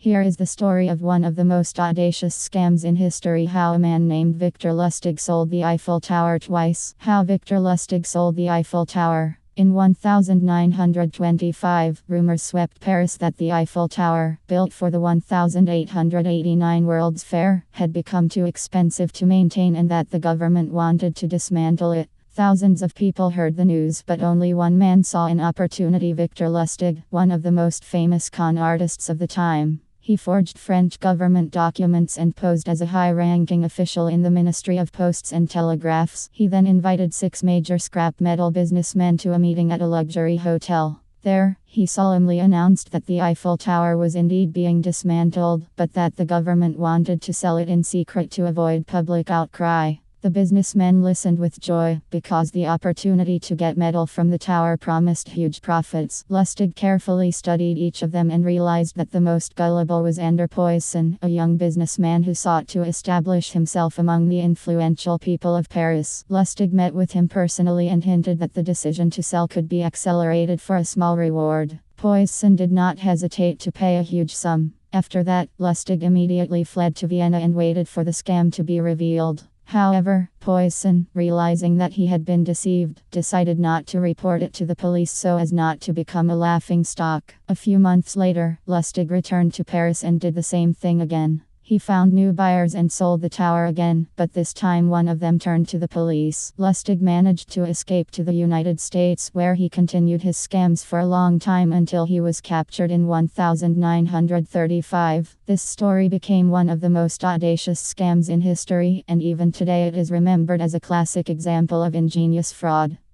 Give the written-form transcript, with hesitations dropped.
Here is the story of one of the most audacious scams in history: how a man named Victor Lustig sold the Eiffel Tower twice. How Victor Lustig sold the Eiffel Tower. In 1925, rumors swept Paris that the Eiffel Tower, built for the 1889 World's Fair, had become too expensive to maintain and that the government wanted to dismantle it. Thousands of people heard the news, but only one man saw an opportunity: Victor Lustig, one of the most famous con artists of the time. He forged French government documents and posed as a high-ranking official in the Ministry of Posts and Telegraphs. He then invited 6 major scrap metal businessmen to a meeting at a luxury hotel. There, he solemnly announced that the Eiffel Tower was indeed being dismantled, but that the government wanted to sell it in secret to avoid public outcry. The businessmen listened with joy, because the opportunity to get metal from the tower promised huge profits. Lustig carefully studied each of them and realized that the most gullible was Anders Poisson, a young businessman who sought to establish himself among the influential people of Paris. Lustig met with him personally and hinted that the decision to sell could be accelerated for a small reward. Poisson did not hesitate to pay a huge sum. After that, Lustig immediately fled to Vienna and waited for the scam to be revealed. However, Poisson, realizing that he had been deceived, decided not to report it to the police so as not to become a laughingstock. A few months later, Lustig returned to Paris and did the same thing again. He found new buyers and sold the tower again, but this time one of them turned to the police. Lustig managed to escape to the United States, where he continued his scams for a long time until he was captured in 1935. This story became one of the most audacious scams in history, and even today it is remembered as a classic example of ingenious fraud.